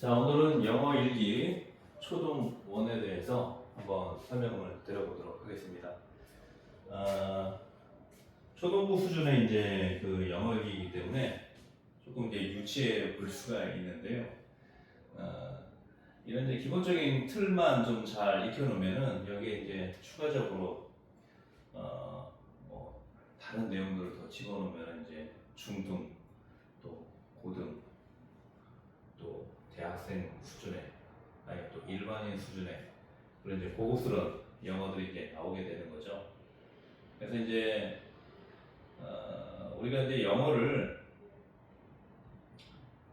자, 오늘은 영어 일기 초등 1에 대해서 한번 설명을 드려보도록 하겠습니다. 초등부 수준의 이제 그 영어 일기이기 때문에 조금 이제 유치해 볼 수가 있는데요. 이런 이제 기본적인 틀만 좀 잘 익혀놓으면은 여기에 이제 추가적으로 뭐 다른 내용들을 더 집어넣으면 이제 중등 또 고등 또 대학생 수준의 아니 또 일반인 수준의 그런 이제 고급스러운 영어들이 이제 나오게 되는 거죠. 그래서 이제 우리가 이제 영어를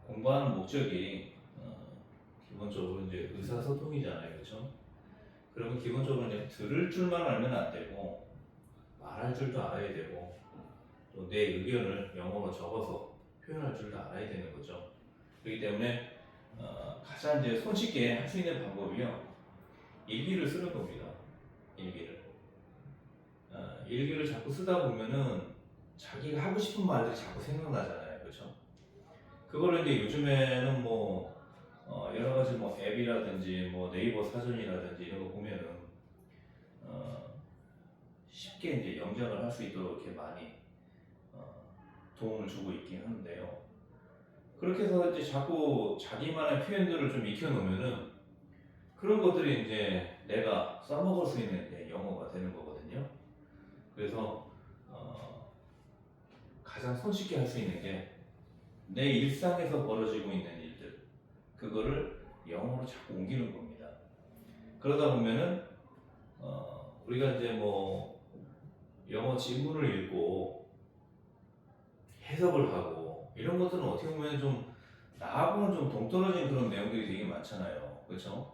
공부하는 목적이 기본적으로 이제 의사소통이잖아요, 그렇죠? 그러면 기본적으로 이제 들을 줄만 알면 안 되고 말할 줄도 알아야 되고 또 내 의견을 영어로 적어서 표현할 줄도 알아야 되는 거죠. 그렇기 때문에 가장 이제 손쉽게 할 수 있는 방법이요. 일기를 쓰는 겁니다. 일기를 자꾸 쓰다 보면은 자기가 하고 싶은 말들이 자꾸 생각나잖아요. 그렇죠? 그거를 이제 요즘에는 뭐 여러 가지 뭐 앱이라든지 뭐 네이버 사전이라든지 이런 거 보면은 쉽게 이제 영작을 할 수 있도록 이렇게 많이 도움을 주고 있긴 하는데요. 그렇게 해서 이제 자꾸 자기만의 표현들을 좀 익혀놓으면은 그런 것들이 이제 내가 써먹을 수 있는 이제 영어가 되는 거거든요. 그래서 가장 손쉽게 할 수 있는 게 내 일상에서 벌어지고 있는 일들 그거를 영어로 자꾸 옮기는 겁니다. 그러다 보면은 우리가 이제 뭐 영어 지문을 읽고 해석을 하고 이런 것들은 어떻게 보면 좀 나하고는 좀 동떨어진 그런 내용들이 되게 많잖아요. 그렇죠?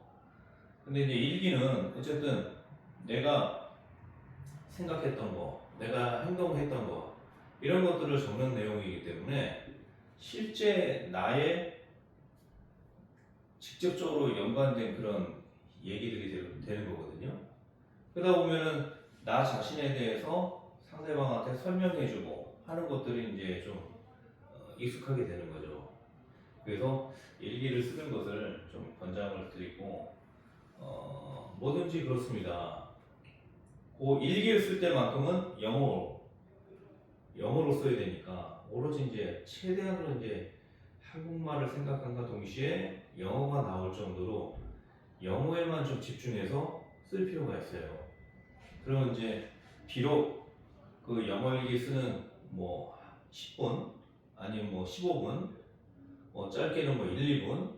근데 이제 일기는 어쨌든 내가 생각했던 거, 내가 행동했던 거 이런 것들을 적는 내용이기 때문에 실제 나의 직접적으로 연관된 그런 얘기들이 되는 거거든요. 그러다 보면은 나 자신에 대해서 상대방한테 설명해주고 하는 것들이 이제 좀 익숙하게 되는 거죠. 그래서 일기를 쓰는 것을 좀 권장을 드리고 뭐든지 그렇습니다. 그 일기를 쓸 때만큼은 영어로 써야 되니까 오로지 이제 최대한으로 이제 한국말을 생각함과 동시에 영어가 나올 정도로 영어에만 좀 집중해서 쓸 필요가 있어요. 그러면 이제 비록 그 영어 일기 쓰는 뭐 10분 아니면 뭐 15분 뭐 짧게는 뭐 1, 2분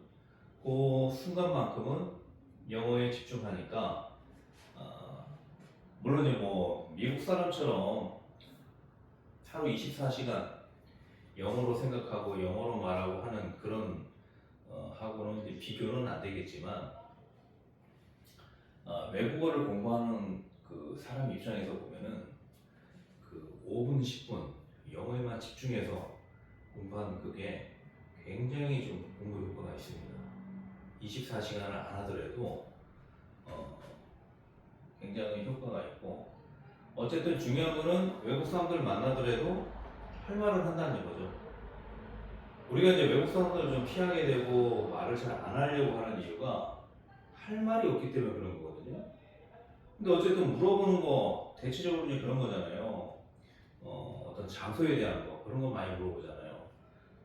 그 순간만큼은 영어에 집중하니까 물론 이제 뭐 미국 사람처럼 하루 24시간 영어로 생각하고 영어로 말하고 하는 그런 하고는 이제 비교는 안 되겠지만 외국어를 공부하는 그 사람 입장에서 보면은 그 5분, 10분 영어에만 집중해서 공부하는 그게 굉장히 좀 공부 효과가 있습니다. 24시간을 안 하더라도 굉장히 효과가 있고 어쨌든 중요한 거는 외국 사람들 만나더라도 할 말을 한다는 거죠. 우리가 이제 외국 사람들을 좀 피하게 되고 말을 잘 안 하려고 하는 이유가 할 말이 없기 때문에 그런 거거든요. 근데 어쨌든 물어보는 거 대체적으로 이제 그런 거잖아요. 어떤 장소에 대한 거 그런 거 많이 물어보잖아요.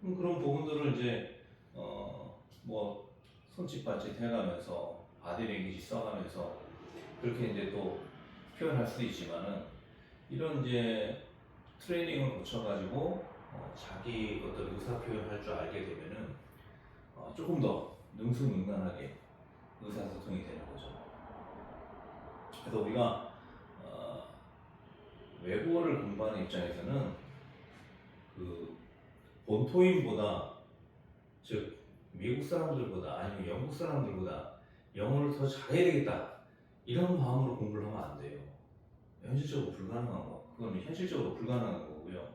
그런 부분들을 이제 뭐 손짓발짓 해가면서 바디랭귀지 써가면서 그렇게 이제 또 표현할 수도 있지만은 이런 이제 트레이닝을 거쳐가지고 자기 어떤 의사 표현할 줄 알게 되면은 조금 더 능수능란하게 의사소통이 되는 거죠. 그래서 우리가 외국어를 공부하는 입장에서는 그 본토인보다 즉 미국 사람들보다 아니면 영국 사람들보다 영어를 더 잘해야 되겠다 이런 마음으로 공부를 하면 안 돼요. 현실적으로 불가능한 거. 그건 현실적으로 불가능한 거고요.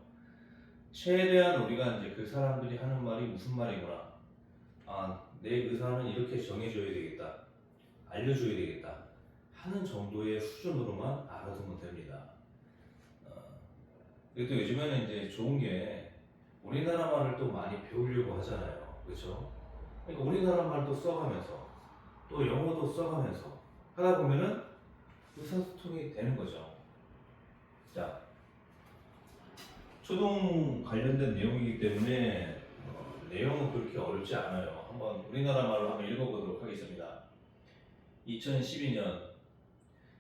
최대한 우리가 이제 그 사람들이 하는 말이 무슨 말이구나. 내 의사는 이렇게 정해줘야 되겠다. 알려줘야 되겠다. 하는 정도의 수준으로만 알아두면 됩니다. 그리고 또 요즘에는 이제 좋은 게 우리나라 말을 또 많이 배우려고 하잖아요. 그렇죠? 그러니까 우리나라 말도 써가면서 또 영어도 써가면서 하다 보면은 의사소통이 되는 거죠. 자, 초동 관련된 내용이기 때문에 내용은 그렇게 어렵지 않아요. 한번 우리나라 말로 한번 읽어보도록 하겠습니다. 2012년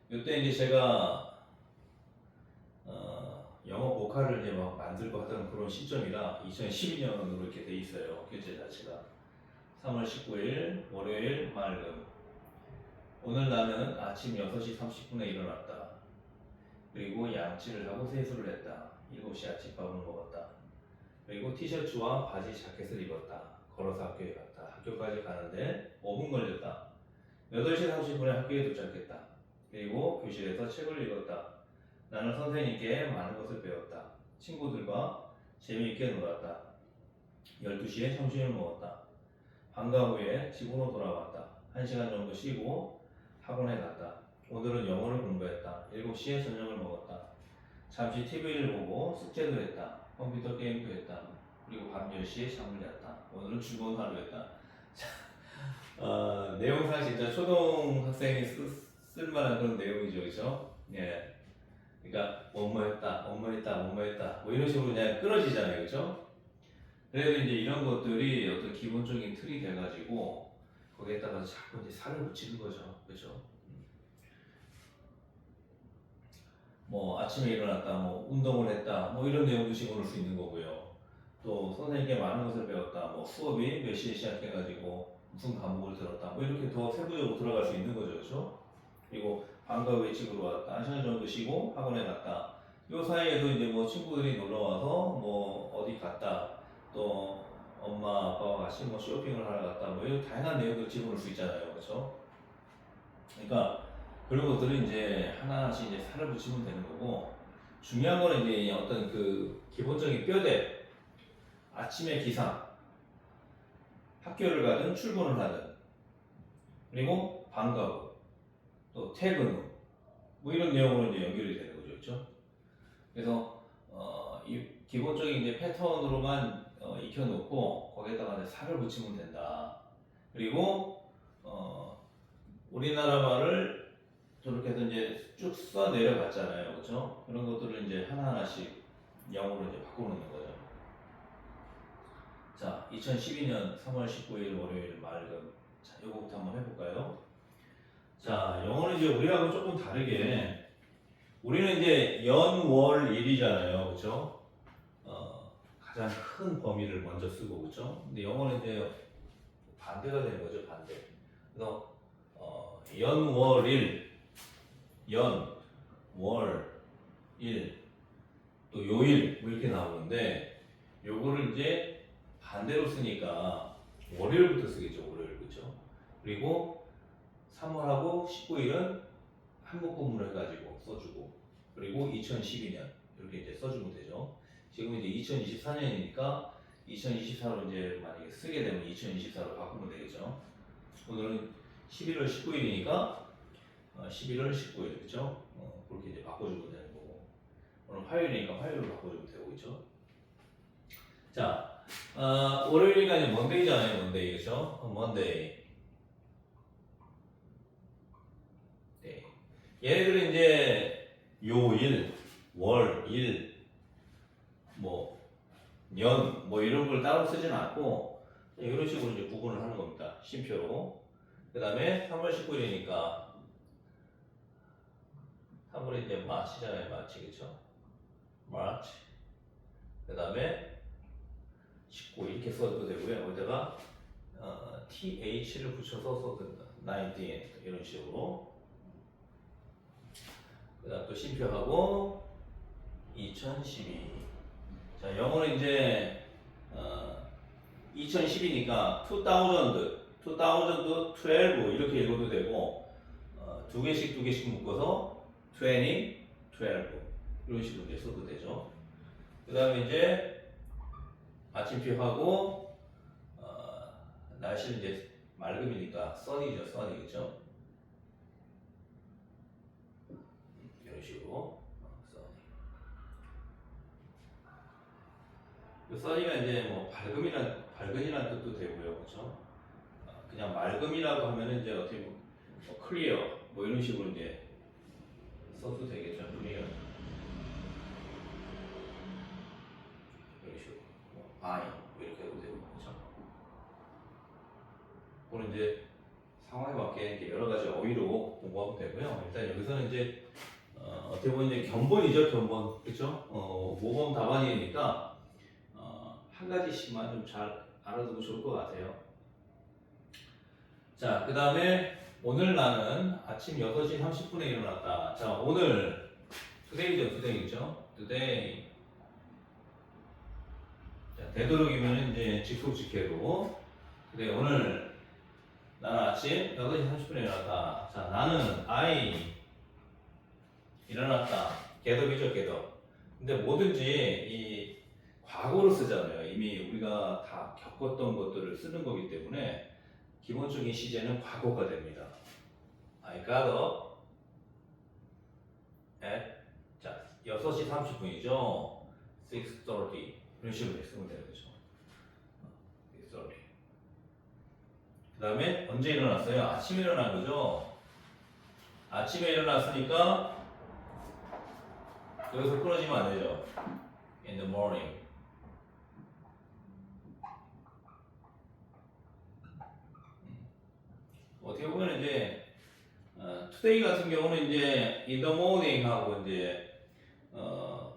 이때 이제 제가 영어 보컬을 이제 막 만들고 하던 그런 시점이라 2012년으로 이렇게 돼 있어요. 교재 자체가 3월 19일 월요일 맑음. 오늘 나는 아침 6시 30분에 일어났다. 그리고 양치를 하고 세수를 했다. 7시 아침밥을 먹었다. 그리고 티셔츠와 바지 자켓을 입었다. 걸어서 학교에 갔다. 학교까지 가는데 5분 걸렸다. 8시 30분에 학교에 도착했다. 그리고 교실에서 책을 읽었다. 나는 선생님께 많은 것을 배웠다. 친구들과 재미있게 놀았다. 12시에 점심을 먹었다. 방과 후에 집으로 돌아왔다. 1시간 정도 쉬고 학원에 갔다. 오늘은 영어를 공부했다. 7시에 저녁을 먹었다. 잠시 TV를 보고 숙제도 했다. 컴퓨터 게임도 했다. 그리고 밤 10시에 잠을 잤다. 오늘은 즐거운 하루였다. 내용상 진짜 초등학생이 쓸만한 그런 내용이죠, 그렇죠? 예. 그러니까 뭐뭐 했다 뭐 이런 식으로 그냥 끊어지잖아요, 그렇죠? 그래도 이제 이런 것들이 어떤 기본적인 틀이 돼가지고 거기에다가 자꾸 이제 살을 붙이는 거죠, 그렇죠? 뭐 아침에 일어났다, 뭐 운동을 했다, 뭐 이런 내용도 집어넣을 수 있는 거고요. 또 선생님께 많은 것을 배웠다, 뭐 수업이 몇 시에 시작해가지고 무슨 과목을 들었다, 뭐 이렇게 더 세부적으로 들어갈 수 있는 거죠, 그렇죠? 그리고 방과 후에 집으로 왔다, 1시간 정도 쉬고 학원에 갔다. 요 사이에도 이제 뭐 친구들이 놀러 와서 뭐 어디 갔다, 또 엄마 아빠와 같이 뭐 쇼핑을 하러 갔다, 뭐 이런 다양한 내용들 집어넣을 수 있잖아요, 그렇죠? 그러니까 그런 것들을 이제 하나씩 이제 살을 붙이면 되는 거고, 중요한 거는 이제 어떤 그 기본적인 뼈대, 아침의 기상, 학교를 가든 출근을 하든, 그리고 방과 후, 또 퇴근 후, 뭐 이런 내용으로 이제 연결이 되는 거죠, 그렇죠? 그래서 이 기본적인 이제 패턴으로만 익혀놓고 거기에다가 이제 살을 붙이면 된다. 그리고 우리나라 말을 저렇게 해서 이제 쭉 써 내려갔잖아요, 그렇죠? 그런 것들을 이제 하나하나씩 영어로 이제 바꿔놓는 거죠. 자, 2012년 3월 19일 월요일 맑음. 자, 이거부터 한번 해볼까요? 자, 영어는 이제 우리하고 조금 다르게 우리는 이제 연, 월, 일이잖아요, 그렇죠? 가장 큰 범위를 먼저 쓰고, 그렇죠? 근데 영어는 이제 반대가 되는 거죠, 반대. 그래서 연, 월, 일, 연, 월, 일, 또 요일 뭐 이렇게 나오는데 요거를 이제 반대로 쓰니까 월요일부터 쓰겠죠, 월요일, 그렇죠? 그리고 3월하고 19일은 한묶음으로 해가지고 써주고, 그리고 2012년 이렇게 이제 써주면 되죠. 지금 이제 2024년이니까 2024로 이제 만약에 쓰게 되면 2024로 바꾸면 되겠죠. 오늘은 11월 19일이니까 11월 19일, 그렇죠? 그렇게 이제 바꿔주면 되는 거고, 오늘 화요일이니까 화요일로 바꿔주면 되고, 그렇죠? 자, 월요일이니까 이제 먼데이잖아요, 먼데이, 그렇죠? 먼데이. 네. 얘네들은 이제 요일, 월, 일, 뭐 년, 뭐 이런 걸 따로 쓰지는 않고 이런 식으로 이제 구분을 하는 겁니다. 쉼표로. 그 다음에 3월 19일이니까 3월에 이제 마치잖아요, 마치, 그쵸? 마치. 그 다음에 19 이렇게 써도 되고요. 여기다가 TH를 붙여서 써도 된다. 19 이런 식으로. 그 다음 또 쉼표하고 2012. 자, 영어는 이제 2010이니까 2012 이렇게 읽어도 되고, 두 개씩 묶어서 20, 12 이런 식으로 이제 써도 되죠. 그 다음에 이제 마침표하고 날씨는 이제 맑음이니까 sun이죠, sun이겠죠. 이런 식으로 sun이가 이제 뭐 밝은이란 뜻도 되고요, 그렇죠? 그냥 맑음이라고 하면은 이제 어떻게 뭐 클리어 뭐 이런 식으로 이제 써도 되겠죠. 클리어 이런 식으로 뭐 아이 뭐 이렇게 해도 되고 그렇죠. 그리고 이제 상황에 맞게 이제 여러 가지 어휘로 공부하면 되고요. 일단 여기서는 이제 어떻게 보면 이제 견본이죠, 견본. 그렇죠? 모범 답안이니까 한 가지씩만 좀 잘 알아두고 좋을 것 같아요. 자, 그 다음에 오늘 나는 아침 6시 30분에 일어났다. 자, 오늘 today죠, today죠. today. 자, 되도록이면 이제 직속직해로. 근데 오늘 나는 아침 8시 30분에 일어났다. 자, 나는 I 일어났다. getup이죠, getup. 근데 뭐든지 이 과거로 쓰잖아요. 이미 우리가 다 겪었던 것들을 쓰는 거기 때문에 기본적인 시제는 과거가 됩니다. I got up at 자, 6시 30분이죠. 6:30 이런 식으로 쓰면 되는 거죠. 6:30. 그 다음에 언제 일어났어요? 아침에 일어난 거죠. 아침에 일어났으니까 여기서 끊어지면 안 되죠. In the morning. 어떻게 보면 이제 today 같은 경우는 이제 in the morning 하고 이제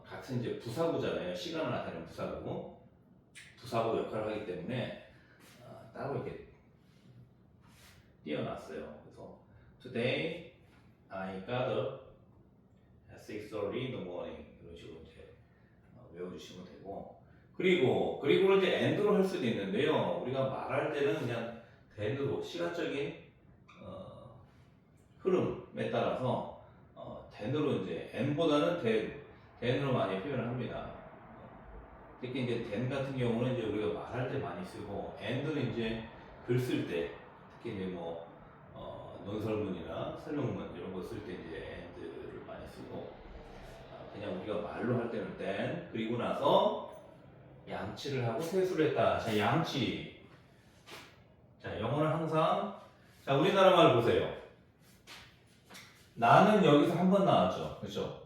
같은 이제 부사구잖아요. 시간을 나타내는 부사구. 부사구 역할을 하기 때문에 따로 이렇게 띄어놨어요. 그래서 today I got up at 6:30 in the morning 이런 식으로 이제 외워주시면 되고 그리고를 이제 and로 할 수도 있는데요. 우리가 말할 때는 그냥 then으로 시간적인 흐름에 따라서 then으로 이제 and보다는 then으로 많이 표현을 합니다. 특히 이제 then 같은 경우는 이제 우리가 말할 때 많이 쓰고 and는 이제 글 쓸 때 특히 이제 뭐 논설문이나 설명문 이런 거 쓸 때 이제 and를 많이 쓰고 그냥 우리가 말로 할 때는 then 그리고 나서 양치를 하고 세수를 했다. 자, 양치. 자, 영어는 항상 자, 우리나라 말 보세요. 나는 여기서 한 번 나왔죠. 그렇죠?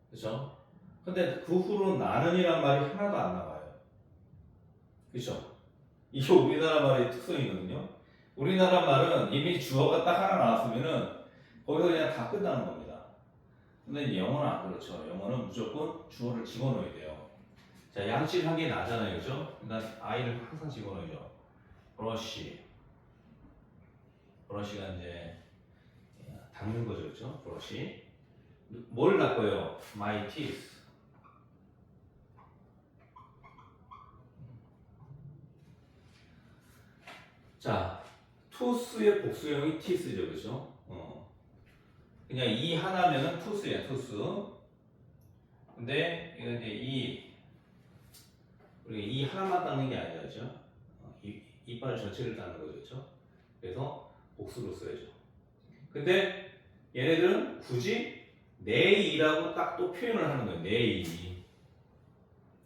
그렇죠? 근데 그 후로 나는이란 말이 하나도 안 나와요. 그렇죠? 이게 우리나라 말의 특성이거든요. 우리나라 말은 이미 주어가 딱 하나 나왔으면은 거기서 그냥 다 끝나는 겁니다. 근데 영어는 안 그렇죠. 영어는 무조건 주어를 집어넣어야 돼요. 자, 양치를 한 게 나잖아요. 그죠? 그러니까 아이를 항상 집어넣어요. 브러쉬. 브러쉬가 이제 닦는 거죠. 그죠? 브러쉬. 뭘 닦아요? My teeth. 자, tooth의 복수형이 teeth죠. 그죠? 그냥 이 하나면은 tooth야, tooth. 근데 이건 이제 우리가 이 하나만 닦는 게 아니라, 그죠? 이빨 전체를 닦는 거죠. 그죠? 그래서 복수로 써야죠. 근데 얘네들은 굳이 내이라고 딱 또 표현을 하는 거예요. 내이.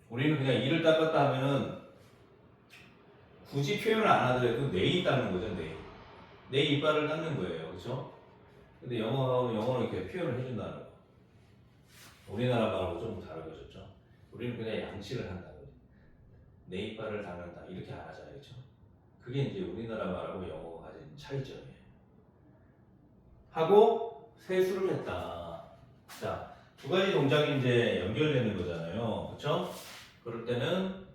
우리는 그냥 이를 닦았다 하면은 굳이 표현을 안 하더라도 내이 닦는 거죠. 내 이빨을 닦는 거예요. 그렇죠? 근데 영어는 이렇게 표현을 해준다는 거. 우리나라 말하고 조금 다른 거죠. 우리는 그냥 양치를 한다는 거죠. 내 이빨을 닦는다. 이렇게 안 하잖아요. 그렇죠? 그게 이제 우리나라 말하고 영어가 가진 차이점이에요. 하고 세수를 했다. 자, 두 가지 동작이 이제 연결되는 거잖아요. 그렇죠? 그럴 때는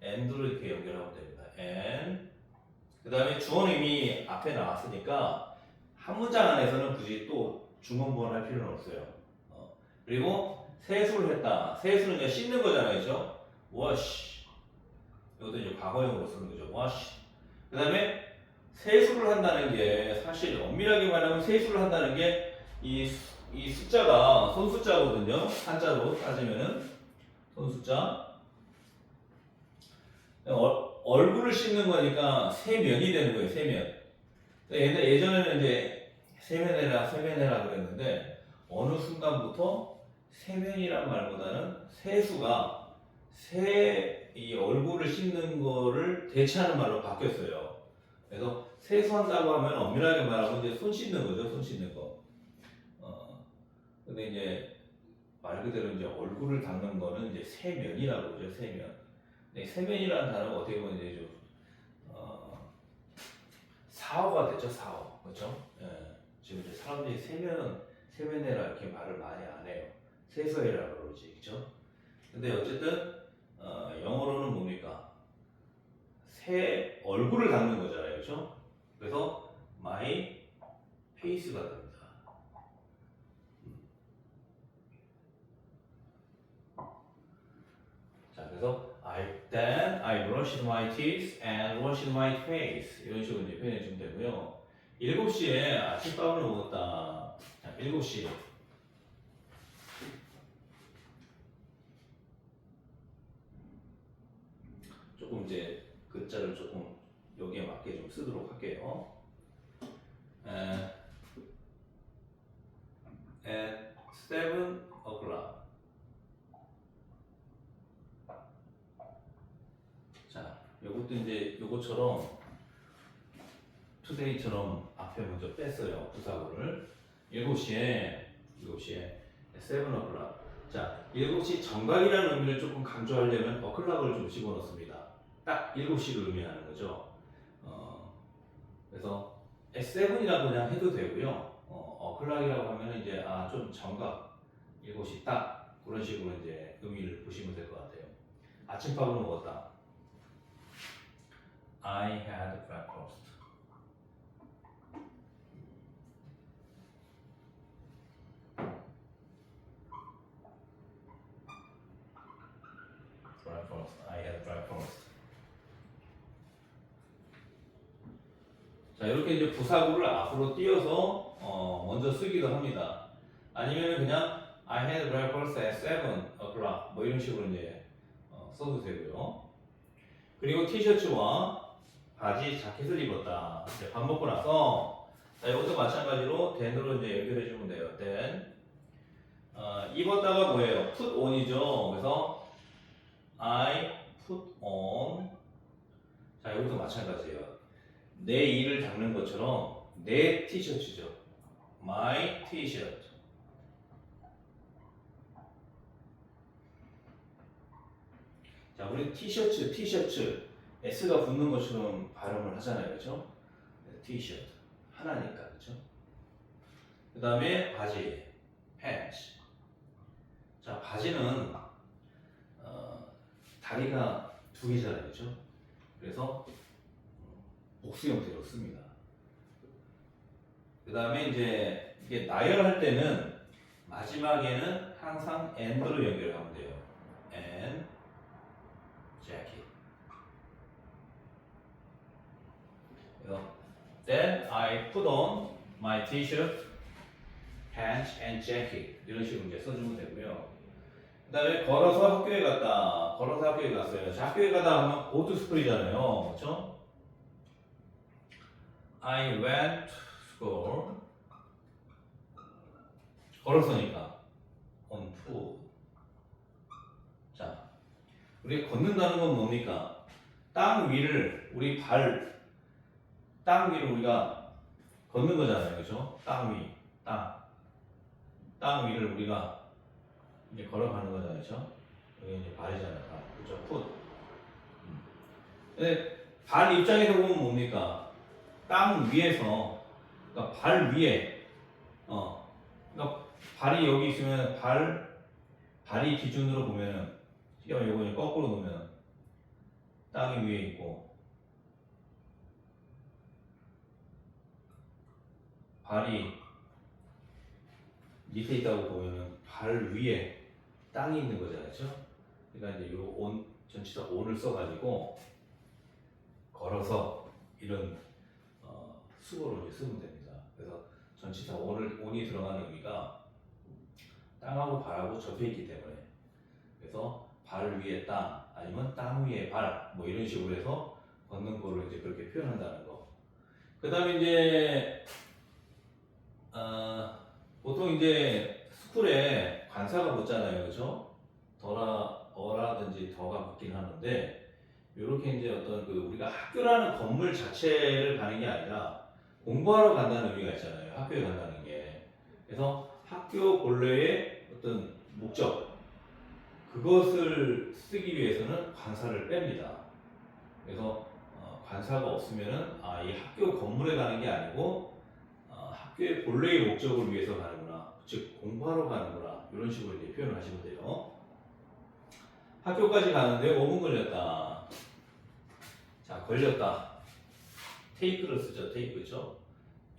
and로 이렇게 연결하면 됩니다. and 그 다음에 주어는 이미 앞에 나왔으니까 한 문장 안에서는 굳이 또 중원부원 할 필요는 없어요. 그리고 세수를 했다. 세수는 이제 씻는 거잖아요. 그죠? wash. 이것도 이제 과거형으로 쓰는 거죠. wash. 그 다음에 세수를 한다는 게 사실 엄밀하게 말하면 세수를 한다는 게 이 숫자가 손숫자거든요. 한자로 따지면은 손숫자. 얼굴을 씻는 거니까 세면이 되는 거예요. 세면. 예전에는 이제 세면해라 그랬는데 어느 순간부터 세면이란 말보다는 세수가 이 얼굴을 씻는 거를 대체하는 말로 바뀌었어요. 그래서 세수한다고 하면 엄밀하게 말하면 이제 손 씻는 거죠, 손 씻는 거. 근데 이제 말 그대로 이제 얼굴을 닦는 거는 이제 세면이라고 그러죠, 세면. 근데 세면이라는 단어가 어떻게 보면 이제 좀 사어가 됐죠, 사어. 그렇죠? 예. 지금 이제 사람들이 세면해라 이렇게 말을 많이 안 해요. 세수해라 그러지, 그렇죠? 근데 어쨌든 영어로는 뭡니까? 새 얼굴을 닦는 거잖아요, 그렇죠? 그래서 my face가 됩니다. 자, 그래서 then I brushed my teeth and washed my face 이런 식으로 이제 표현해 주면 되고요. 7시에 아침밥을 먹었다. 자, 7시. 조금 이제 글자를 조금 여기에 맞게 좀 쓰도록 할게요. At 7 o'clock. 자, 요것도 이제 요것처럼 today처럼 앞에 먼저 뺐어요. 부사구를. 7시에 7 o'clock. 자, 7시 정각이라는 의미를 조금 강조하려면 o'clock을 좀 집어넣습니다. 딱 7시를 의미하는 거죠. 그래서 S7이라고 그냥 해도 되고요. o'clock이라고 하면 이제 좀 정각 7시 딱 그런 식으로 이제 의미를 보시면 될 것 같아요. 아침밥을 먹었다. I had breakfast. I had breakfast. 자, 이렇게 이제 부사구를 앞으로 띄어서 먼저 쓰기도 합니다. 아니면 그냥 I had breakfast at 7 o'clock 뭐 이런 식으로 이제 써도 되고요. 그리고 티셔츠와 바지, 자켓을 입었다. 이제 밥 먹고 나서 자, 이것도 마찬가지로 then으로 이제 연결해 주면 돼요. then 입었다가 뭐예요? put on이죠. 그래서 I put on. 자, 이것도 마찬가지예요. 내 일을 닦는 것처럼 내 티셔츠죠. My t-shirt. 자, 우리 티셔츠 S가 붙는 것처럼 발음을 하잖아요, 그렇죠? 티셔츠 하나니까, 그렇죠? 그 다음에 바지, pants. 자, 바지는 다리가 2개잖아요, 그렇죠? 그래서 복수 형태로 씁니다. 그 다음에 이제 이게 나열할 때는 마지막에는 항상 and로 연결하면 돼요. and jacket. 그래서 then I put on my t-shirt, pants and jacket 이런 식으로 이제 써주면 되고요. 그 다음에 걸어서 학교에 갔다. 걸어서 학교에 갔어요. 자, 학교에 가다 하면 go to school이잖아요. 그렇죠? I went to school. 걸어서니까 on foot. 자, 우리가 걷는다는 건 뭡니까? 땅 위를 땅 위를 우리가 걷는 거잖아요, 그렇죠? 땅 위, 땅 위를 우리가 이제 걸어가는 거잖아요, 그렇죠? 여기 이제 발이잖아요, 발, 그렇죠? foot. 근데 발 입장에서 보면 뭡니까? 땅 위에서, 그러니까 발 위에, 그러니까 발이 여기 있으면 발이 기준으로 보면은, 지금 요거 거꾸로 놓으면 땅이 위에 있고, 발이 밑에 있다고 보면은 발 위에 땅이 있는 거잖아요, 그렇죠? 그러니까 이제 요 전치사 on을 써가지고 걸어서 이런 수어로 이제 쓰면 됩니다. 그래서 전치사 on이 들어가는 의미가 땅하고 발하고 접해 있기 때문에 그래서 발 위에 땅 아니면 땅 위에 발 뭐 이런 식으로 해서 걷는 거를 이제 그렇게 표현한다는 거. 그 다음에 이제 보통 이제 스쿨에 관사가 붙잖아요, 그렇죠? 어라든지 더가 붙긴 하는데 이렇게 이제 어떤 그 우리가 학교라는 건물 자체를 가는 게 아니라 공부하러 간다는 의미가 있잖아요. 학교에 간다는 게. 그래서 학교 본래의 어떤 목적, 그것을 쓰기 위해서는 관사를 뺍니다. 그래서 관사가 없으면은 이 학교 건물에 가는 게 아니고 학교의 본래의 목적을 위해서 가는구나. 즉 공부하러 가는구나. 이런 식으로 이제 표현을 하시면 돼요. 학교까지 가는데 5분 걸렸다. 자, 걸렸다. take를 쓰죠. take죠.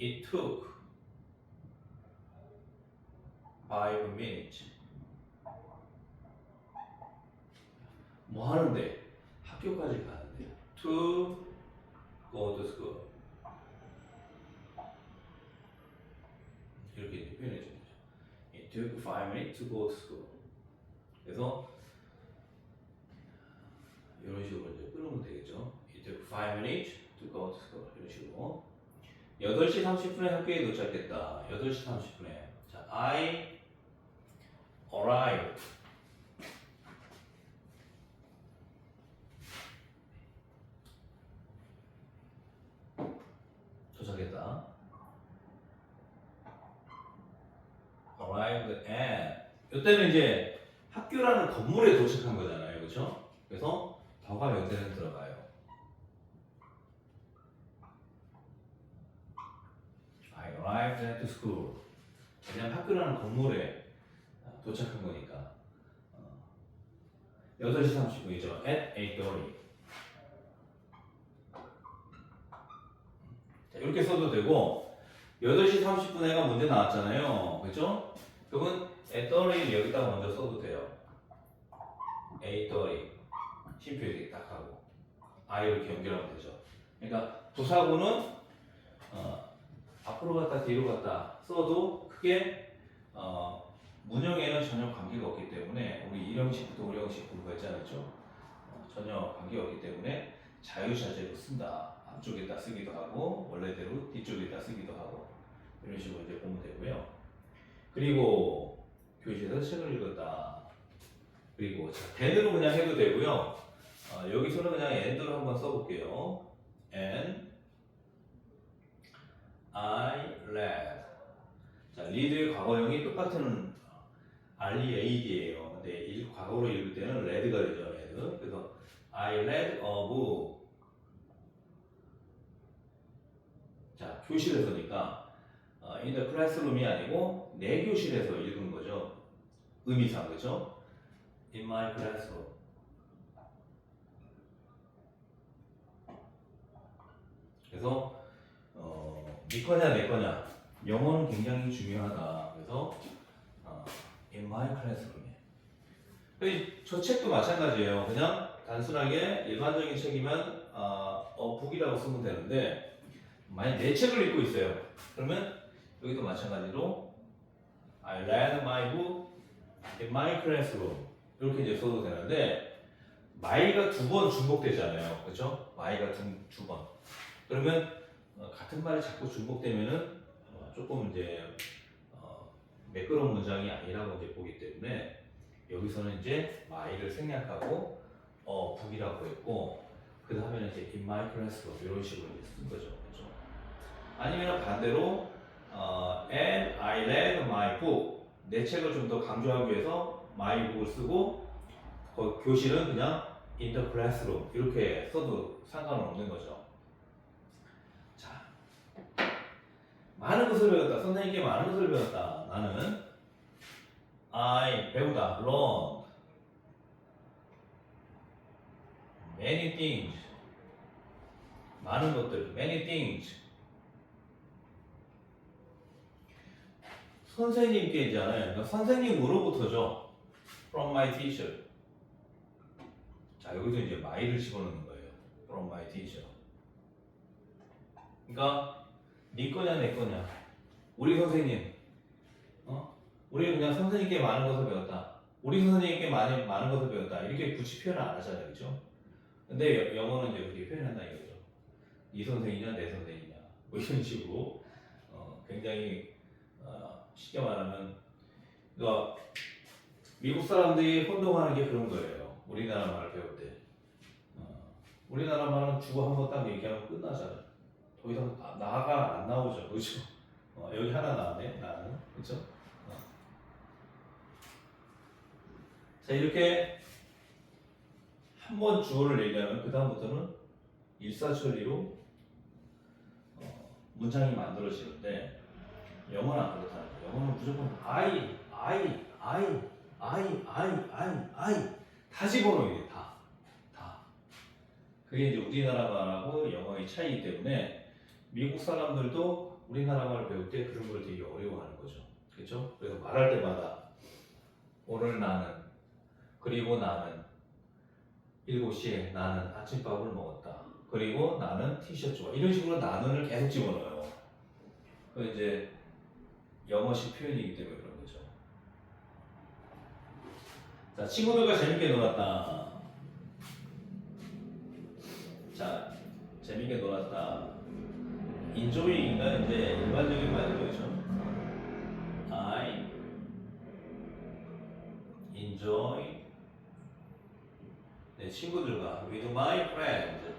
It took 5 minutes. 뭐 하는데? 학교까지 가는데. To go to school. 이렇게 이제 표현해 주는 거죠. It took 5 minutes to go to school. 그래서 이런 식으로 이제 끊으면 되겠죠. It took 5 minutes to go to school. 이런 식으로. 8시 30분에 학교에 도착했다. 8시 30분에. 자, I arrived. 도착했다. arrived at. 이때는 이제 학교라는 건물에 도착한 거잖아요. 그렇죠? 그래서 더가 여기에는 들어가요. I arrived at the school. 그냥 학교라는 건물에 도착한 거니까. 8시 30분이죠. at 8:30. 자, 이렇게 써도 되고 8시 30분에가 문제 나왔잖아요. 그죠? 그러면 at 30를 여기다가 먼저 써도 돼요. 8:30. 심표 이렇게 딱 하고 I 이렇게 연결하면 되죠. 그러니까 부사구는 앞으로 갔다 뒤로 갔다 써도 크게 문형에는 전혀 관계가 없기 때문에 우리 일형식부터 우형식 공부했지 않았죠? 전혀 관계가 없기 때문에 자유자재로 쓴다. 앞쪽에다 쓰기도 하고 원래대로 뒤쪽에다 쓰기도 하고 이런 식으로 이제 보면 되고요. 그리고 교실에서 책을 읽었다. 그리고 자, then으로 그냥 해도 되고요. 여기서는 그냥 and로 한번 써볼게요. and I read. 자, read의 과거형이 똑같은 read예요. 근데 과거로 읽을 때는 read가 되죠. read. 그래서 I read a book. 자, 교실에서니까 in the classroom이 아니고 내 교실에서 읽은 거죠. 의미상 그렇죠? In my classroom. 그래서 믿거냐 내 거냐 영어는 굉장히 중요하다. 그래서 in my classroom. 저 책도 마찬가지예요. 그냥 단순하게 일반적인 책이면 book이라고 쓰면 되는데 만약 내 책을 읽고 있어요. 그러면 여기도 마찬가지로 I read my book in my classroom 이렇게 이제 써도 되는데 my가 2번 중복되잖아요. 그렇죠? my가 두 번. 그러면 같은 말이 자꾸 중복되면은 조금 이제 매끄러운 문장이 아니라고 이제 보기 때문에 여기서는 이제 my를 생략하고 book이라고 했고 그 다음에는 이제 in my classroom 이런 식으로 이제 쓴 거죠. 그렇죠? 아니면 반대로 and I read my book 내 책을 좀 더 강조하기 위해서 my book을 쓰고 교실은 그냥 in the classroom 이렇게 써도 상관은 없는 거죠. 자, 많은 것을 배웠다. 선생님께 많은 것을 배웠다. 나는 I 배우다 learn many things 많은 것들 many things 선생님께 있잖아요. 그러니까 선생님으로부터죠. From my teacher. 자, 여기서 이제 my를 집어넣는 거예요. From my teacher. 그러니까 네 거냐 내 거냐. 우리 선생님. 우리 그냥 선생님께 많은 것을 배웠다. 우리 선생님께 많은 것을 배웠다. 이렇게 굳이 표현을 안 하잖아요. 그렇죠? 근데 영어는 이제 그렇게 표현한다 이거죠. 네 선생이냐 내 선생이냐. 뭐 이런 식으로 굉장히 쉽게 말하면 그러니까 미국 사람들이 혼동하는 게 그런 거예요. 우리나라 말을 배울 때 우리나라 말은 주어 한번 딱 얘기하면 끝나잖아요. 더 이상 나가 안 나오죠. 그죠? 여기 하나 나왔네. 나는. 그죠? 자, 이렇게 한 번 주어를 얘기하면 그 다음부터는 일사천리로 문장이 만들어지는데 영어는 안 그렇다는 거예요. 영어는 무조건 I 다 집어넣어야 돼. 다. 그게 이제 우리나라 말하고 영어의 차이이기 때문에 미국 사람들도 우리나라 말을 배울 때 그런 걸 되게 어려워하는 거죠. 그렇죠? 그래서 말할 때마다 오늘 나는, 그리고 나는 7시에 나는 아침밥을 먹었다. 그리고 나는 티셔츠와 이런 식으로 나는을 계속 집어넣어요. 그 이제 영어식 표현이기 때문에 그런 거죠. 자, 친구들과 재밌게 놀았다. 자, 재밌게 놀았다. enjoying가 이제 일반적인 말이죠. I enjoy 내 친구들과 with my friends.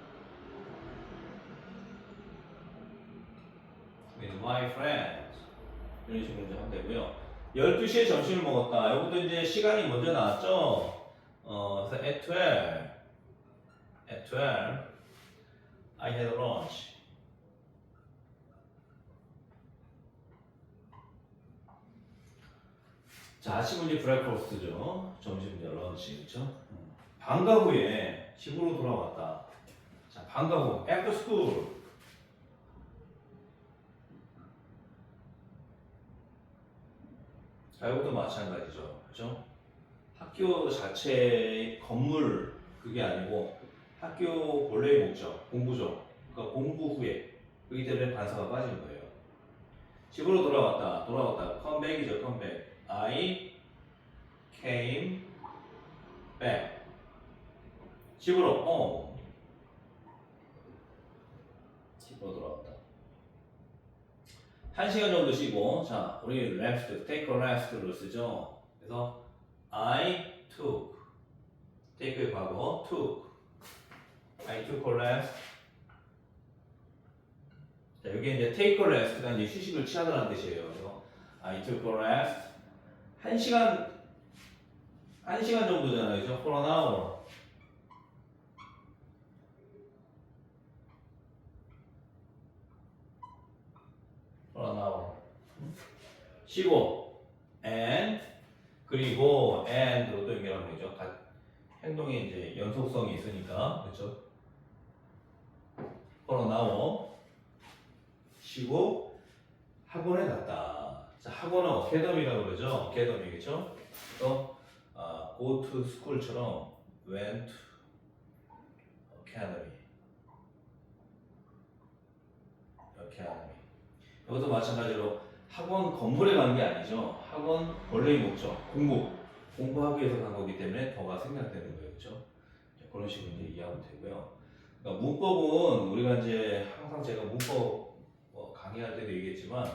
with my friends. 이런 식으로 이제 하면 되고요. 12시에 점심을 먹었다. 여기도 이제 시간이 먼저 나왔죠? 그래서 at 12, I had lunch. 자, 아침은 이제 브레이크퍼스트죠. 점심은 이제 런치, 그렇죠? 방과 후에 집으로 돌아왔다. 자, 방과 후, after school. 자, 이것도 마찬가지죠. 그죠? 학교 자체의 건물, 그게 아니고 학교 본래의 목적, 공부죠. 그러니까 공부 후에. 그렇기 때문에 관사가 빠진 거예요. 집으로 돌아왔다. come back이죠, come back. I came back. 집으로, home. 집으로 돌아왔다. 1시간 정도 쉬고, 자, 우리 rest, take a rest를 쓰죠. 그래서 I took, take의 과거, took. I took a rest. 자, 여기 이제 take a rest가 이제 휴식을 취하다는 뜻이에요. 그래서 I took a rest. 1시간 정도잖아요. 그죠? For an hour. for an hour. 쉬고, and, 그리고, and로 또 연결하면 되죠. 행동에 이제 연속성이 있으니까, 그렇죠? for an hour. 쉬고, 학원에 갔다. 자, 학원은 어케더미라고 그러죠. 어케더미, 그렇죠? 또, go to school처럼 went to academy. 이것도 마찬가지로 학원 건물에 간 게 아니죠. 학원 원래의 목적, 공부하기 위해서 간 거기 때문에 더가 생략되는 거예요. 그렇죠? 그런 식으로 이제 이해하면 되고요. 그러니까 문법은 우리가 이제 항상 제가 문법 강의할 때도 얘기했지만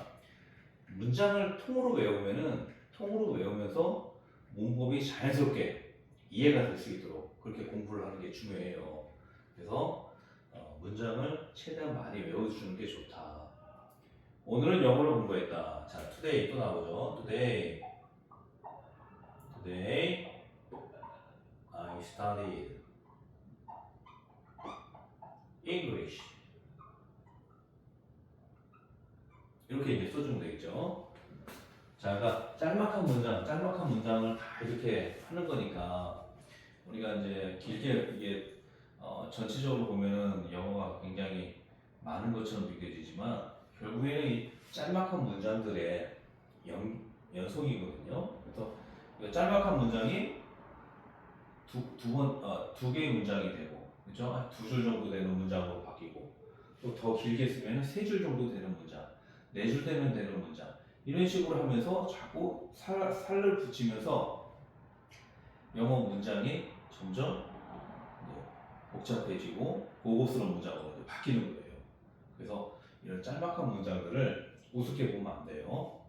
문장을 통으로 외우면서 문법이 자연스럽게 이해가 될 수 있도록 그렇게 공부를 하는 게 중요해요. 그래서 문장을 최대한 많이 외워주는 게 좋다. 오늘은 영어를 공부했다. 자, today 또 나오죠. Today I studied English. 이렇게 이제 써주면 되겠죠. 자, 그러니까 짤막한 문장을 다 이렇게 하는 거니까 우리가 이제 길게 이게 전체적으로 보면은 영어가 굉장히 많은 것처럼 느껴지지만 결국에는 이 짤막한 문장들의 연속이거든요. 그래서 이 짤막한 문장이 두 개의 문장이 되고, 그죠? 2줄 정도 되는 문장으로 바뀌고, 또 더 길게 쓰면 3줄 정도 되는 문장, 4줄 되는 문장, 이런 식으로 하면서 자꾸 살을 붙이면서 영어 문장이 점점 복잡해지고 고급스러운 문장으로 바뀌는 거예요. 그래서 이런 짤막한 문장들을 우습게 보면 안 돼요.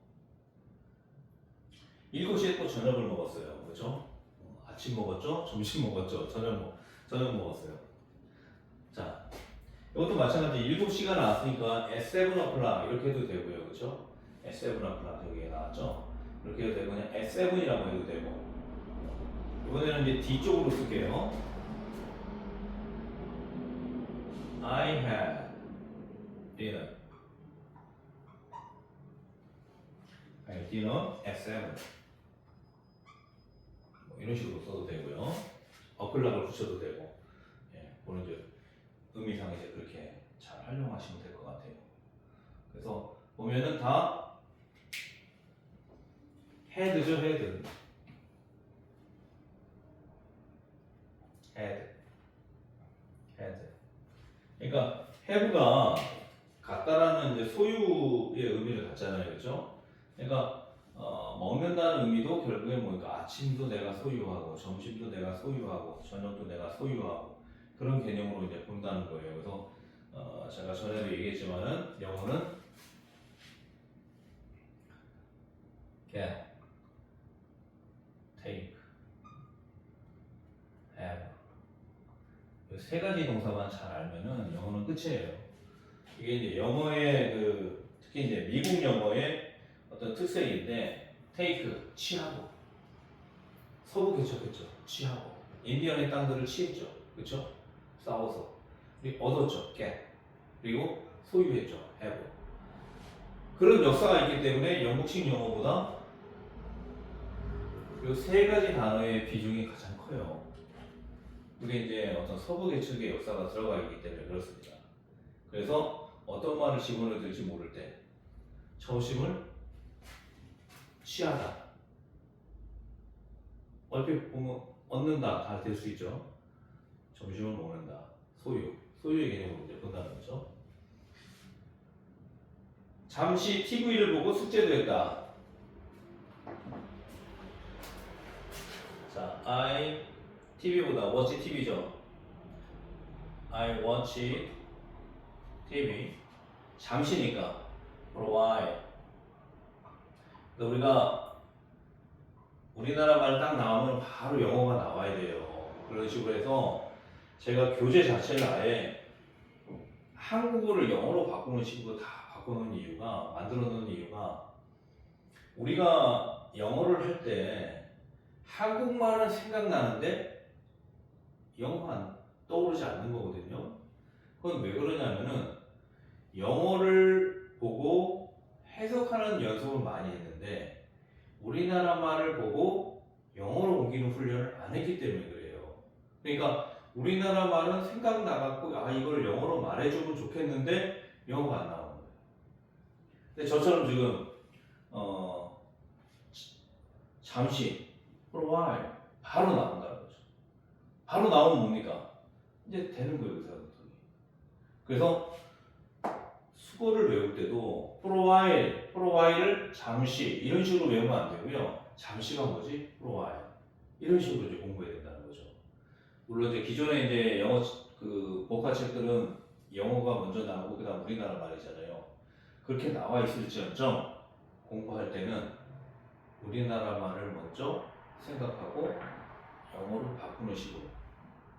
7시에 또 저녁을 먹었어요. 그렇죠? 아침 먹었죠? 점심 먹었죠? 저녁 먹었어요. 자, 이것도 마찬가지 7시가 나왔으니까 at 7 o'clock 이렇게 해도 되고요. 그렇죠? at 7 o'clock 여기에 나왔죠? 이렇게 해도 되고 그냥 at 7이라고 해도 되고 이번에는 이제 뒤쪽으로 쓸게요. I had dinner. I had dinner at 7. 뭐 이런 식으로 써도 되고요. 어클락을 붙여도 되고. 예, 그런 이제 의미상 이제 그렇게 잘 활용하시면 될 것 같아요. 그래서 보면은 다 had죠, had. had. 그러니까 have가 같다라는 이제 소유의 의미를 갖잖아요, 그렇죠? 그러니까 먹는다는 의미도 결국엔 뭐니까 아침도 내가 소유하고, 점심도 내가 소유하고, 저녁도 내가 소유하고 그런 개념으로 이제 본다는 거예요. 그래서 제가 전에도 얘기했지만은 영어는 get, take, have 이 세 가지 동사만 잘 알면은 영어는 끝이에요. 이게 이제 영어의 특히 이제 미국 영어의 어떤 특색인데 take 취하고 서부 개척했죠. 취하고 인디언의 땅들을 취했죠. 그렇죠? 싸워서 그리고 얻었죠. get 그리고 소유했죠. have 그런 역사가 있기 때문에 영국식 영어보다 이 세 가지 단어의 비중이 가장 커요. 그게 이제 어떤 서부 개척의 역사가 들어가 있기 때문에 그렇습니다. 그래서 어떤 말을 집어넣어야 될지 모를 때 점심을 취하다 얼핏 보면 얻는다 다 될 수 있죠. 점심을 먹는다 소유의 개념으로 이제 본다는 거죠. 잠시 TV를 보고 숙제도 했다. 자, I TV보다 watch TV죠. I watch TV 잠시니까 for a while. 우리가 우리나라 말 딱 나오면 바로 영어가 나와야 돼요. 그런 식으로 해서 제가 교재 자체를 아예 한국어를 영어로 바꾸는 식으로 다 바꾸는 이유가 만들어 놓은 이유가 우리가 영어를 할 때 한국말은 생각나는데 영어가 떠오르지 않는 거거든요. 그건 왜 그러냐면은 영어를 보고 해석하는 연습을 많이 했는데 우리나라 말을 보고 영어로 옮기는 훈련을 안 했기 때문에 그래요. 그러니까 우리나라 말은 생각나갖고 이걸 영어로 말해주면 좋겠는데 영어가 안 나오는 거예요. 근데 저처럼 지금 잠시 for a while 바로 나온다는 거죠. 바로 나오면 뭡니까? 이제 되는 거예요, 의사소통이. 그래서 수거를 외울 때도 for a while을 잠시 이런 식으로 외우면 안 되고요. 잠시가 뭐지? for a while 이런 식으로 이제 공부해야 된다는 거죠. 물론 이제 기존에 이제 영어 복화책들은 영어가 먼저 나오고 그다음 우리나라 말이잖아요. 그렇게 나와 있을지언정 공부할 때는 우리나라 말을 먼저 생각하고 영어를 바꾸는 식으로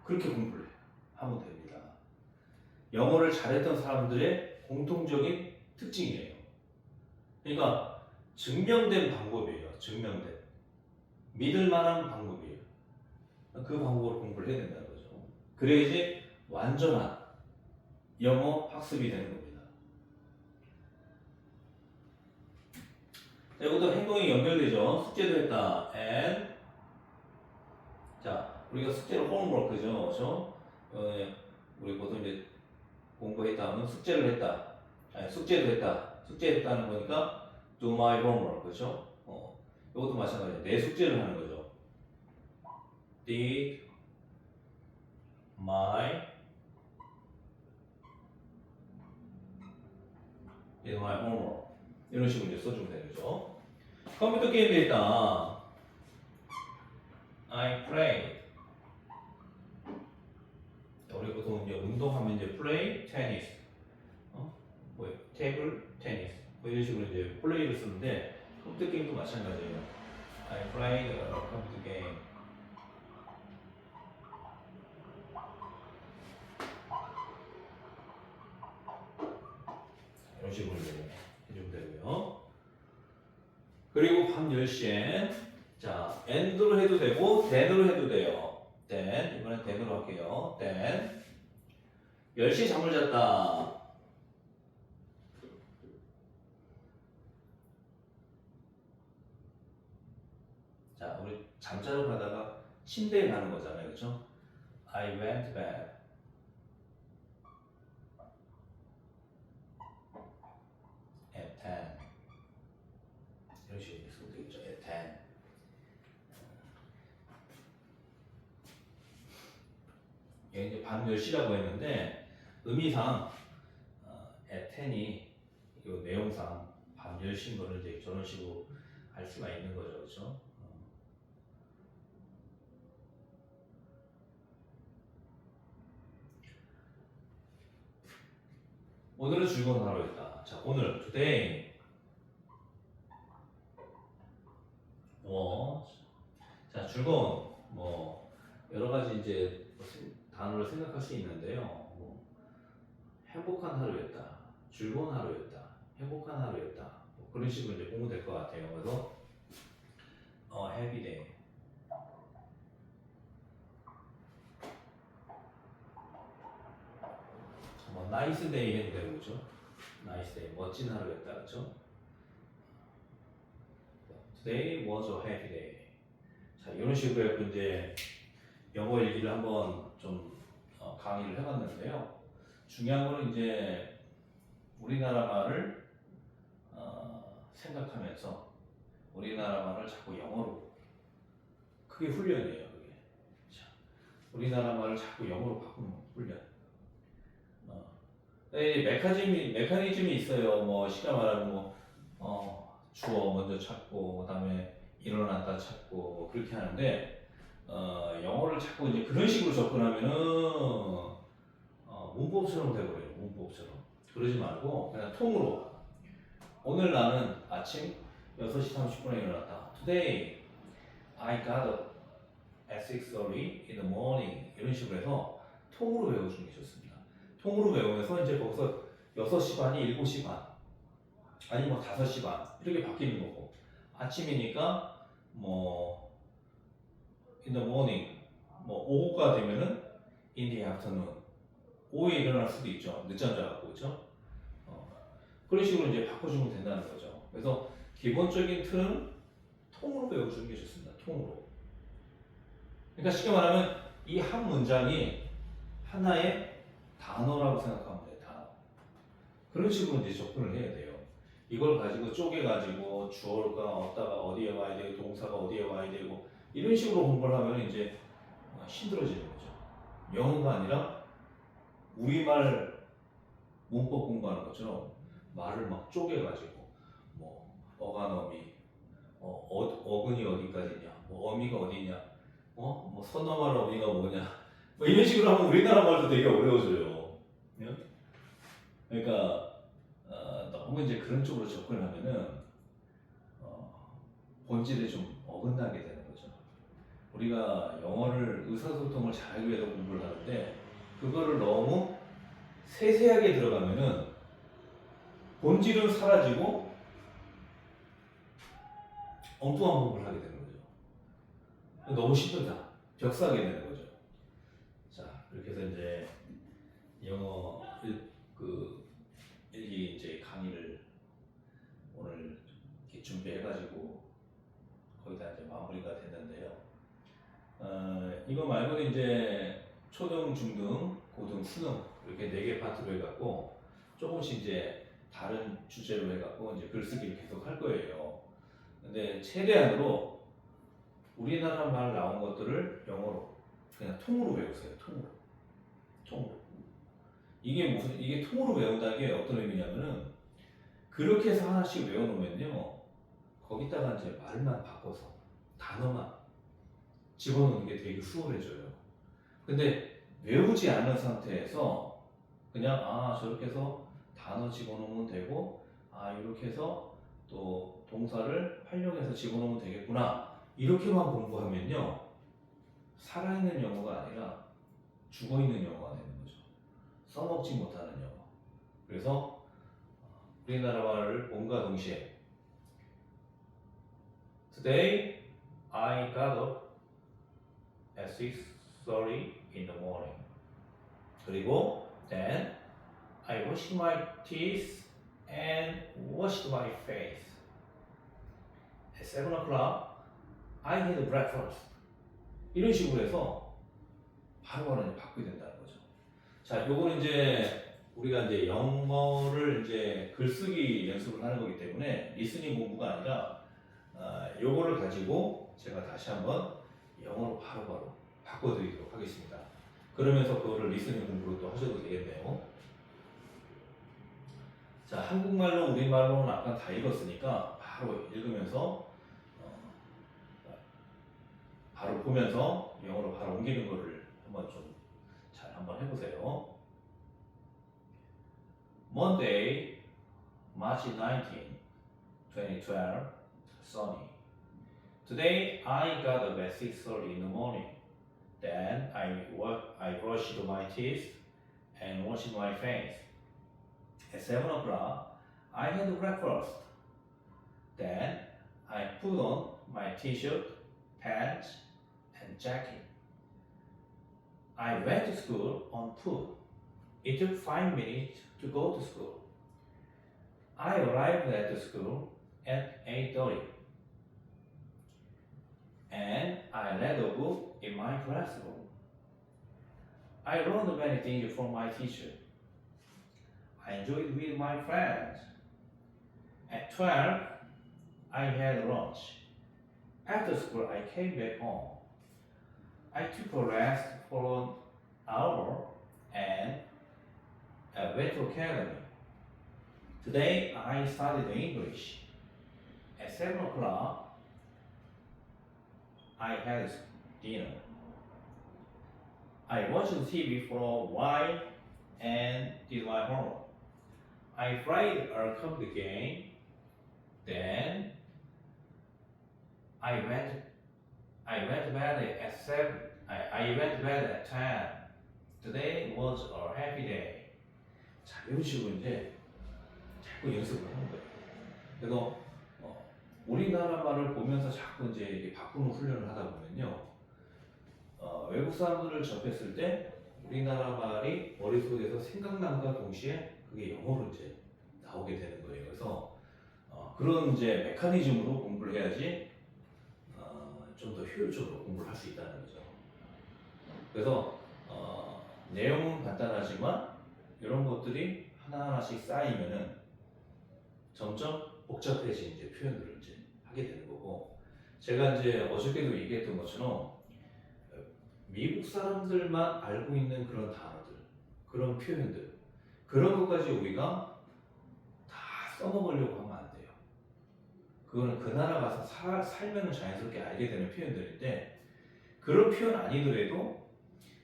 그렇게 공부를 하면 됩니다. 영어를 잘했던 사람들의 공통적인 특징이에요. 그러니까 증명된 방법이에요. 증명된 믿을 만한 방법이에요. 그 방법으로 공부를 해야 된다는 거죠. 그래야지 완전한 영어 학습이 되는 겁니다. 자, 이것도 행동이 연결되죠. 숙제도 했다. and 자, 우리가 숙제를 homework죠. 그렇죠? 우리 보통 이제 공부했다 하면 숙제를 했다. 아니, 숙제도 했다. 숙제했다는 거니까 do my homework. 그렇죠? 이것도 마찬가지예요. 내 숙제를 하는 거죠. did my homework. 이런 식으로 이제 써주면 되는 거죠. 컴퓨터 게임도 했다. I played. 우리 보통 이제 운동하면 이제 play tennis, 테이블 테니스, 이런 식으로 이제 플레이를 쓰는데 컴퓨터 게임도 마찬가지예요. I played a computer game. 이런 식으로 해주면 되고요. 그리고 밤 10시에 자 and로 해도 되고 then으로 해도 돼요. then 이번엔 then으로 할게요. then 10시에 잠을 잤다. 자 우리 잠자러 가다가 침대에 가는 거잖아요. 그렇죠? I went to bed at 10 이런 식으로 쓰면 되겠죠. at 10 여기 이제 밤 10시라고 했는데 의미상 at 10이 이 내용상 밤 10시인 거를 이제 저런 식으로 알 수가 있는 거죠. 그렇죠? 오늘은 즐거운 하루였다. 자, 오늘 today 자 즐거운 여러 가지 이제 단어를 생각할 수 있는데요. 행복한 하루였다, 즐거운 하루였다, 행복한 하루였다 그런 식으로 이제 보면 될 것 같아요. 그래서 happy day, nice day 해도 되고 그죠? nice day 멋진 하루였다 그죠? Today was a happy day. 자 이런 식으로 해서 이제 영어 일기를 한번 좀 강의를 해봤는데요. 중요한 거는 이제 우리나라 말을 생각하면서 우리나라 말을 자꾸 영어로 그게 훈련이에요. 그게 자, 우리나라 말을 자꾸 영어로 바꾸는 훈련. 메커니즘이 있어요. 쉽게 말하면 주어 먼저 찾고 그다음에 일어났다 찾고 그렇게 하는데 영어를 자꾸 이제 그런 식으로 접근하면은 문법처럼 돼버려요. 문법처럼. 그러지 말고 그냥 통으로 오늘 나는 아침 6시 30분에 일어났다. Today I got up at 6:30 in the morning. 이런 식으로 해서 통으로 외워주는 게 좋습니다. 통으로 외우면서 이제 거기서 6시 반이 7시 반 아니 5시 반 이렇게 바뀌는 거고 아침이니까 in the morning 오후가 되면은 in the afternoon 오후에 일어날 수도 있죠. 늦잠 자갖고 그렇죠? 그런 식으로 이제 바꿔주면 된다는 거죠. 그래서 기본적인 틀은 통으로 배워주는 게 좋습니다. 통으로. 그러니까 쉽게 말하면 이 한 문장이 하나의 단어라고 생각하면 돼요. 단어. 그런 식으로 이제 접근을 해야 돼요. 이걸 가지고 쪼개가지고 주어가 어디에 와야 되고 동사가 어디에 와야 되고 이런 식으로 공부를 하면 이제 힘들어지는 거죠. 영어가 아니라 우리말 문법 공부하는 것처럼 말을 막 쪼개가지고 어간어미 어근이 어디까지냐 어미가 어디냐 선어말 어미가 뭐냐 이런 식으로 하면 우리나라 말도 되게 어려워져요. 그러니까 너무 이제 그런 쪽으로 접근하면은 본질에 좀 어긋나게 되는 거죠. 우리가 영어를 의사소통을 잘하기 위해서 공부를 하는데 그거를 너무 세세하게 들어가면은 본질은 사라지고 엉뚱한 공부를 하게 되는 거죠. 너무 힘들다. 벽사하게 되는 거죠. 자, 그렇게 해서 이제 영어 일기 이제 강의를 오늘 이렇게 준비해가지고 거의 다 이제 마무리가 됐는데요. 이거 말고는 이제 초등, 중등, 고등, 수능 이렇게 4개 파트로 해갖고 조금씩 이제 다른 주제로 해갖고 이제 글쓰기를 계속 할 거예요. 근데 최대한으로 우리나라 말 나온 것들을 영어로 그냥 통으로 외우세요. 통으로. 이게 통으로 외운다는 게 어떤 의미냐면은 그렇게 해서 하나씩 외워놓으면요. 거기다가 이제 말만 바꿔서 단어만 집어넣는 게 되게 수월해져요. 근데 외우지 않은 상태에서 그냥 저렇게 해서 단어 집어넣으면 되고 이렇게 해서 또 동사를 활용해서 집어넣으면 되겠구나 이렇게만 공부하면요 살아있는 영어가 아니라 죽어있는 영어가 되는 거죠. 써먹지 못하는 영어. 그래서 우리나라 말을 봄과 동시에 Today I got up at 6:30 in the morning. 그리고 then I washed my teeth and washed my face. At 7 o'clock I had breakfast. 이런 식으로 해서 바로바로 바꾸게 된다는 거죠. 자, 요거는 이제 우리가 이제 영어를 이제 글쓰기 연습을 하는 거기 때문에 리스닝 공부가 아니라 요거를 가지고 제가 다시 한번 영어로 바로바로 바꿔드리도록 하겠습니다. 그러면서 그거를 리스닝 공부로 또 하셔도 되겠네요. 자, 한국말로 우리말로는 아까 다 읽었으니까 바로 읽으면서 바로 보면서 영어로 바로 옮기는 거를 한번 좀 잘 한번 해보세요. Monday, March 19, 2012, sunny. Today I got up at 6:30 in the morning. Then I brushed my teeth and washed my face. At 7 o'clock, I had breakfast. Then I put on my t-shirt, pants, and jacket. I went to school on foot. It took 5 minutes to go to school. I arrived at the school at 8:30. And I read a book in my classroom. I learned many things from my teacher. I enjoyed with my friends. At 12, I had lunch. After school, I came back home. I took a rest for an hour and went to academy. Today, I studied English. At 7 o'clock, I had dinner. I watched TV for a while and did my homework. I played a computer game. Then I went to bed at 7. I went to bed at 10. Today was a happy day. 자, 이런 식으로 이제 자꾸 연습을 하는 거예요. 그래서 우리나라 말을 보면서 자꾸 이제 이렇게 바꾸는 훈련을 하다 보면요, 외국 사람들을 접했을 때 우리나라 말이 머릿속에서 생각남과 동시에 그게 영어로 이제 나오게 되는 거예요. 그래서 그런 이제 메커니즘으로 공부를 해야지 좀 더 효율적으로 공부를 할 수 있다는 거죠. 그래서 내용은 간단하지만 이런 것들이 하나하나씩 쌓이면은 점점 복잡해진 이제 표현들을 이제 하게 되는 거고, 제가 이제 어저께도 얘기했던 것처럼 미국 사람들만 알고 있는 그런 단어들, 그런 표현들, 그런 것까지 우리가 다 써먹으려고 하면 안 돼요. 그거는 그 나라 가서 살면 자연스럽게 알게 되는 표현들인데, 그런 표현 아니더라도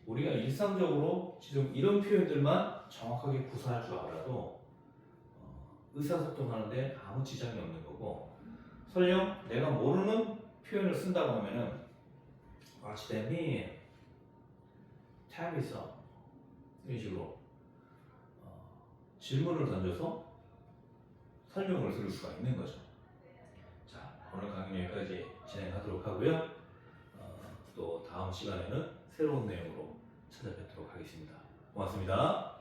우리가 일상적으로 지금 이런 표현들만 정확하게 구사할 줄 알아도 의사소통하는데 아무 지장이 없는 거고, 설령 내가 모르는 표현을 쓴다고 하면은 What's that mean? Tell me some. 이런 식으로 질문을 던져서 설명을 들을 수가 있는 거죠. 자, 오늘 강의 여기까지 진행하도록 하고요. 또 다음 시간에는 새로운 내용으로 찾아뵙도록 하겠습니다. 고맙습니다.